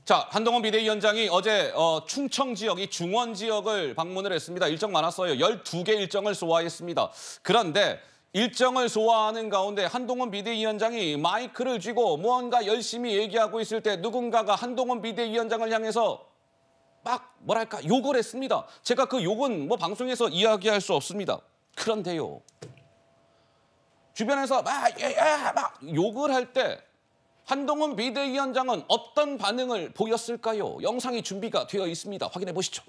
자, 한동훈 비대위원장이 어제 충청 지역, 이 중원 지역을 방문을 했습니다. 일정 많았어요. 12개 일정을 소화했습니다. 그런데 일정을 소화하는 가운데 한동훈 비대위원장이 마이크를 쥐고 무언가 열심히 얘기하고 있을 때 누군가가 한동훈 비대위원장을 향해서 막 뭐랄까 욕을 했습니다. 제가 그 욕은 뭐 방송에서 이야기할 수 없습니다. 그런데요. 주변에서 막 욕을 할 때 한동훈 비대위원장은 어떤 반응을 보였을까요? 영상이 준비가 되어 있습니다. 확인해 보시죠.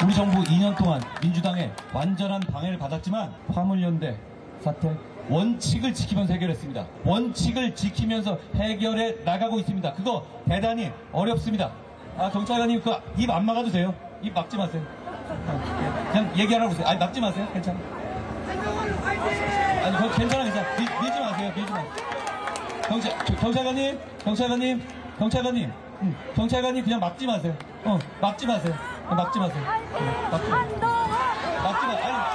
우리 정부 2년 동안 민주당의 완전한 방해를 받았지만 화물연대 사태 원칙을 지키면서 해결했습니다. 원칙을 지키면서 해결해 나가고 있습니다. 그거 대단히 어렵습니다. 경찰관님 그 입 안 막아도 돼요. 입 막지 마세요. 그냥 얘기하라고 하세요. 아니 막지 마세요. 괜찮아. 아니 괜찮아. 밀지 마세요. 밀지 마세요. 경찰관님 그냥 막지 마세요. 막지 마세요. 막지 마세요. 막지 마세요.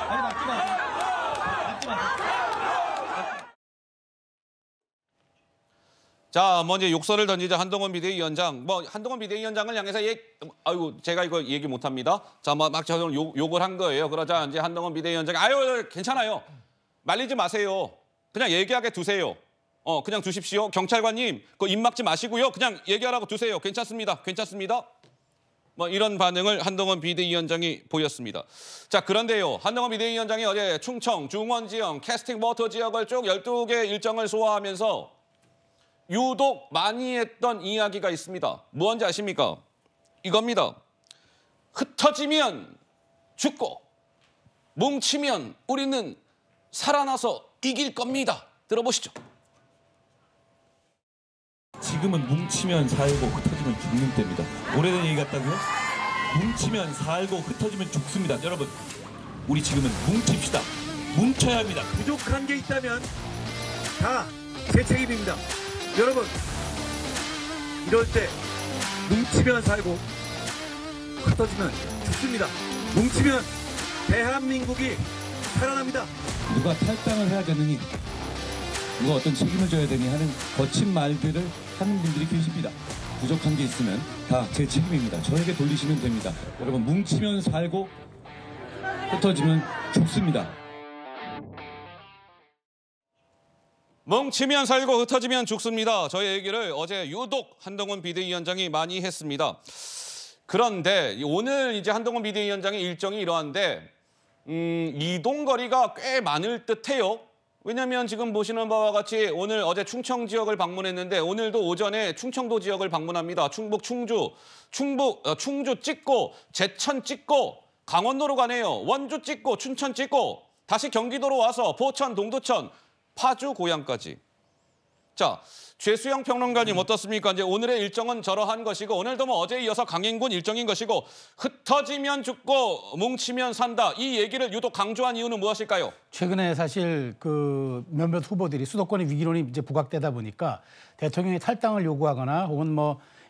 아니 막지 마세요. 막지 마세요. 자, 먼저 욕설을 던지자 한동훈 비대위원장. 한동훈 비대위원장을 향해서 제가 이거 얘기 못 합니다. 자, 막 저는 욕을 한 거예요. 그러자 이제 한동훈 비대위원장이 괜찮아요. 말리지 마세요. 그냥 얘기하게 두세요. 그냥 두십시오. 경찰관님, 그 입 막지 마시고요. 그냥 얘기하라고 두세요. 괜찮습니다. 이런 반응을 한동훈 비대위원장이 보였습니다. 자, 그런데요. 한동훈 비대위원장이 어제 충청, 중원 지역, 캐스팅 워터 지역을 쭉 12개 일정을 소화하면서 유독 많이 했던 이야기가 있습니다. 뭔지 아십니까? 이겁니다. 흩어지면 죽고 뭉치면 우리는 살아나서 이길 겁니다. 들어보시죠. 지금은 뭉치면 살고 흩어지면 죽는 때입니다. 오래된 얘기 같다고요? 뭉치면 살고 흩어지면 죽습니다. 여러분, 우리 지금은 뭉칩시다. 뭉쳐야 합니다. 부족한 게 있다면 다 제 책임입니다. 여러분, 이럴 때 뭉치면 살고 흩어지면 죽습니다. 뭉치면 대한민국이 살아납니다. 누가 탈당을 해야 되느니, 누가 어떤 책임을 져야 되니 하는 거친 말들을 하는 분들이 계십니다. 부족한 게 있으면 다 제 책임입니다. 저에게 돌리시면 됩니다. 여러분, 뭉치면 살고 흩어지면 죽습니다. 뭉치면 살고 흩어지면 죽습니다. 저의 얘기를 어제 유독 한동훈 비대위원장이 많이 했습니다. 그런데 오늘 이제 한동훈 비대위원장의 일정이 이러한데 이동 거리가 꽤 많을 듯해요. 왜냐하면 지금 보시는 바와 같이 어제 충청 지역을 방문했는데 오늘도 오전에 충청도 지역을 방문합니다. 충북 충주 찍고 제천 찍고 강원도로 가네요. 원주 찍고 춘천 찍고 다시 경기도로 와서 포천, 동두천, 파주, 고양까지. 자, 최수영 평론가님 어떻습니까? 이제 오늘의 일정은 저러한 것이고 오늘도 어제에 이어서 강행군 일정인 것이고 흩어지면 죽고 뭉치면 산다. 이 얘기를 유독 강조한 이유는 무엇일까요? 최근에 사실 그 몇몇 후보들이 수도권의 위기론이 이제 부각되다 보니까 대통령이 탈당을 요구하거나 혹은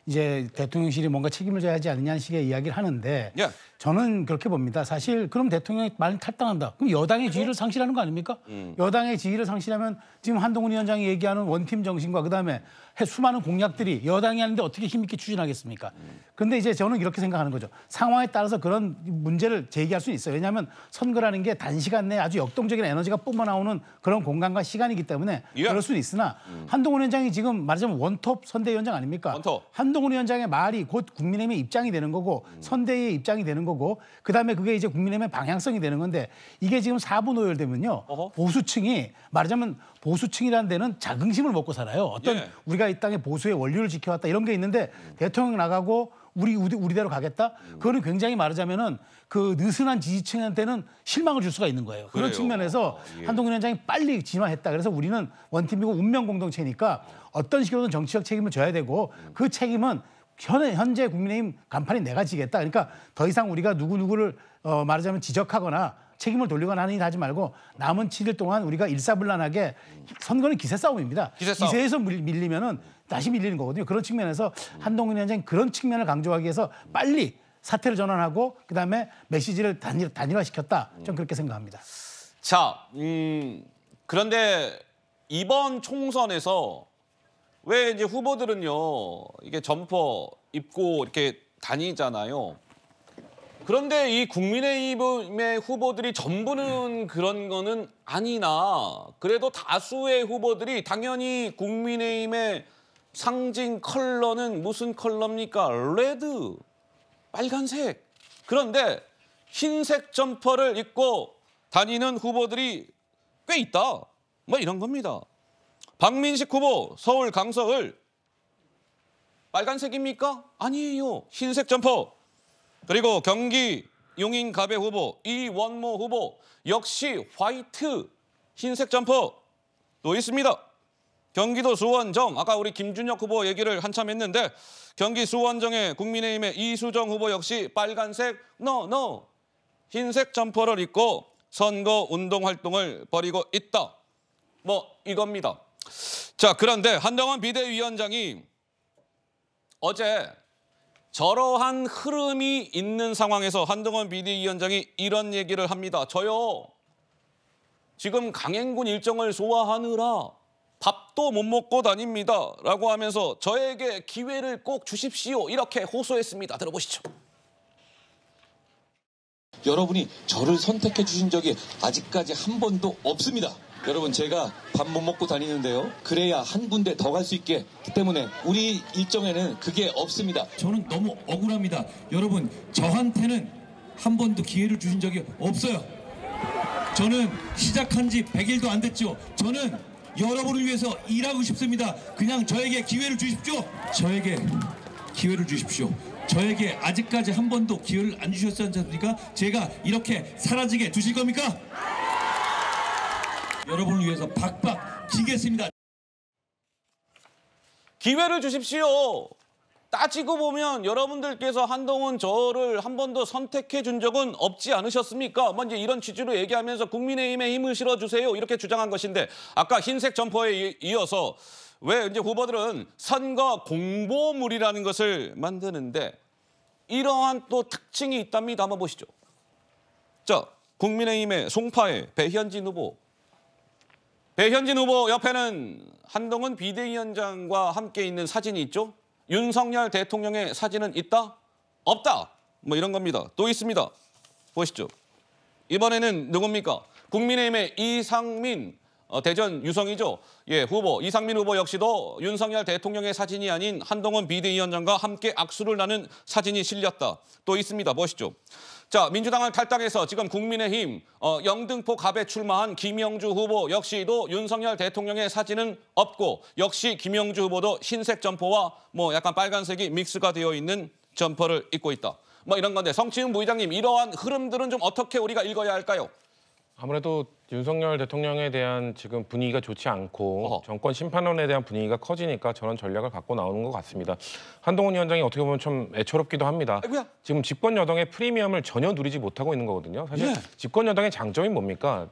이제 대통령실이 뭔가 책임을 져야 하지 않느냐는 식의 이야기를 하는데 저는 그렇게 봅니다. 사실 그럼 대통령이 만약 탈당한다. 그럼 여당의 지위를 상실하는 거 아닙니까? 여당의 지위를 상실하면 지금 한동훈 위원장이 얘기하는 원팀 정신과 그다음에 수많은 공약들이 여당이 하는데 어떻게 힘있게 추진하겠습니까? 그런데 이제 저는 이렇게 생각하는 거죠. 상황에 따라서 그런 문제를 제기할 수 있어요. 왜냐하면 선거라는 게 단시간 내에 아주 역동적인 에너지가 뿜어나오는 그런 공간과 시간이기 때문에 그럴 수는 있으나 한동훈 위원장이 지금 말하자면 원톱 선대위원장 아닙니까? 원톱. 한동훈 위원장의 말이 곧 국민의힘의 입장이 되는 거고 선대위의 입장이 되는 거고 그다음에 그게 이제 국민의힘의 방향성이 되는 건데 이게 지금 4분 오열되면요. 보수층이 말하자면 보수층이라는 데는 자긍심을 먹고 살아요. 어떤 우리가 이 땅의 보수의 원리를 지켜왔다 이런 게 있는데 대통령 나가고 우리대로 가겠다? 그거는 굉장히 말하자면은 그 느슨한 지지층한테는 실망을 줄 수가 있는 거예요. 그런 측면에서 한동훈 위원장이 빨리 진화했다. 그래서 우리는 원팀이고 운명 공동체니까 어떤 식으로든 정치적 책임을 져야 되고 그 책임은 현재 국민의힘 간판이 내가 지겠다. 그러니까 더 이상 우리가 누구누구를 말하자면 지적하거나 책임을 돌리거나 하는 일 하지 말고 남은 7일 동안 우리가 일사불란하게 선거는 기세 싸움입니다. 기세에서 밀리면은 다시 밀리는 거거든요. 그런 측면에서 한동훈 위원장이 그런 측면을 강조하기 위해서 빨리 사태를 전환하고 그다음에 메시지를 단일화시켰다. 좀 그렇게 생각합니다. 자, 그런데 이번 총선에서 왜 이제 후보들은요, 이게 점퍼 입고 이렇게 다니잖아요. 그런데 이 국민의힘의 후보들이 전부는 그런 거는 아니나 그래도 다수의 후보들이 당연히 국민의힘의 상징 컬러는 무슨 컬러입니까? 레드, 빨간색. 그런데 흰색 점퍼를 입고 다니는 후보들이 꽤 있다. 뭐 이런 겁니다. 박민식 후보 서울 강서을 빨간색입니까? 아니에요. 흰색 점퍼. 그리고 경기 용인갑의 후보 이원모 후보 역시 화이트 흰색 점퍼 또 있습니다. 경기도 수원정 아까 우리 김준혁 후보 얘기를 한참 했는데 경기 수원정의 국민의힘의 이수정 후보 역시 빨간색 노 흰색 점퍼를 입고 선거 운동 활동을 벌이고 있다. 뭐 이겁니다. 자, 그런데 한동훈 비대위원장이 어제 저러한 흐름이 있는 상황에서 한동훈 비대위원장이 이런 얘기를 합니다. 저요, 지금 강행군 일정을 소화하느라 밥도 못 먹고 다닙니다. 라고 하면서 저에게 기회를 꼭 주십시오. 이렇게 호소했습니다. 들어보시죠. 여러분이 저를 선택해 주신 적이 아직까지 한 번도 없습니다. 여러분, 제가 밥 못 먹고 다니는데요. 그래야 한 군데 더 갈 수 있기 때문에 우리 일정에는 그게 없습니다. 저는 너무 억울합니다. 여러분, 저한테는 한 번도 기회를 주신 적이 없어요. 저는 시작한 지 100일도 안 됐죠. 저는 여러분을 위해서 일하고 싶습니다. 그냥 저에게 기회를 주십시오. 저에게 기회를 주십시오. 저에게 아직까지 한 번도 기회를 안 주셨지 않습니까? 제가 이렇게 사라지게 두실 겁니까? 여러분을 위해서 박박 기겠습니다. 기회를 주십시오. 따지고 보면 여러분들께서 한동훈 저를 한 번도 선택해 준 적은 없지 않으셨습니까? 뭐 이제 이런 취지로 얘기하면서 국민의힘에 힘을 실어주세요. 이렇게 주장한 것인데 아까 흰색 점퍼에 이어서 왜 이제 후보들은 선거 공보물이라는 것을 만드는데 이러한 또 특징이 있답니다. 한번 보시죠. 자, 국민의힘의 송파의 배현진 후보. 배현진 후보 옆에는 한동훈 비대위원장과 함께 있는 사진이 있죠. 윤석열 대통령의 사진은 있다? 없다. 뭐 이런 겁니다. 또 있습니다. 보시죠. 이번에는 누굽니까? 국민의힘의 이상민 대전 유성이죠. 예, 후보 이상민 후보 역시도 윤석열 대통령의 사진이 아닌 한동훈 비대위원장과 함께 악수를 나눈 사진이 실렸다. 또 있습니다. 보시죠. 자, 민주당을 탈당해서 지금 국민의힘 영등포 갑에 출마한 김영주 후보 역시도 윤석열 대통령의 사진은 없고 역시 김영주 후보도 흰색 점퍼와 뭐 약간 빨간색이 믹스가 되어 있는 점퍼를 입고 있다. 뭐 이런 건데 성치훈 부의장님, 이러한 흐름들은 좀 어떻게 우리가 읽어야 할까요? 아무래도 윤석열 대통령에 대한 지금 분위기가 좋지 않고 어허. 정권 심판론에 대한 분위기가 커지니까 저런 전략을 갖고 나오는 것 같습니다. 한동훈 위원장이 어떻게 보면 좀 애처롭기도 합니다. 아이고야. 지금 집권 여당의 프리미엄을 전혀 누리지 못하고 있는 거거든요. 사실 예. 집권 여당의 장점이 뭡니까?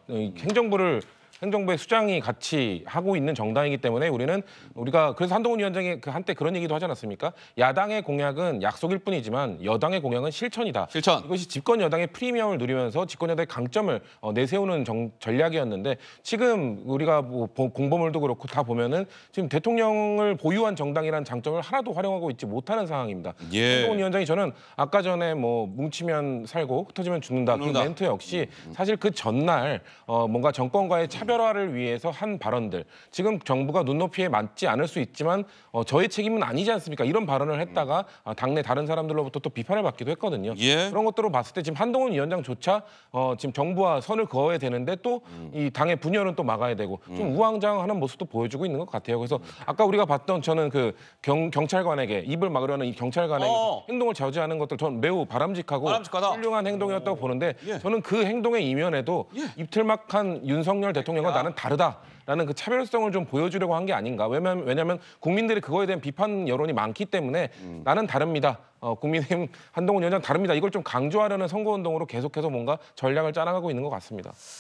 행정부의 수장이 같이 하고 있는 정당이기 때문에 우리가 그래서 한동훈 위원장이 한때 그런 얘기도 하지 않았습니까? 야당의 공약은 약속일 뿐이지만 여당의 공약은 실천이다. 실천. 이것이 집권 여당의 프리미엄을 누리면서 집권 여당의 강점을 내세우는 전략이었는데 지금 우리가 뭐 공보물도 그렇고 다 보면은 지금 대통령을 보유한 정당이라는 장점을 하나도 활용하고 있지 못하는 상황입니다. 예. 한동훈 위원장이 저는 아까 전에 뭐 뭉치면 살고 흩어지면 죽는다 그 멘트 역시 사실 그 전날 뭔가 정권과의 차별화를 위해서 한 발언들, 지금 정부가 눈높이에 맞지 않을 수 있지만 저의 책임은 아니지 않습니까? 이런 발언을 했다가 당내 다른 사람들로부터 또 비판을 받기도 했거든요. 예. 그런 것들을 봤을 때 지금 한동훈 위원장조차 지금 정부와 선을 그어야 되는데 또 이 당의 분열은 또 막아야 되고 좀 우왕좌왕하는 모습도 보여주고 있는 것 같아요. 그래서 아까 우리가 봤던 저는 그 경찰관에게 입을 막으려는 이 경찰관의 행동을 저지하는 것들 저는 매우 바람직하고 바람직하다. 훌륭한 행동이었다고 보는데 예. 저는 그 행동의 이면에도 입틀막한 윤석열 대통령과 나는 다르다라는 그 차별성을 좀 보여주려고 한 게 아닌가. 왜냐하면 국민들이 그거에 대한 비판 여론이 많기 때문에 나는 다릅니다. 국민의힘 한동훈 위원장 다릅니다. 이걸 좀 강조하려는 선거운동으로 계속해서 뭔가 전략을 짜나가고 있는 것 같습니다.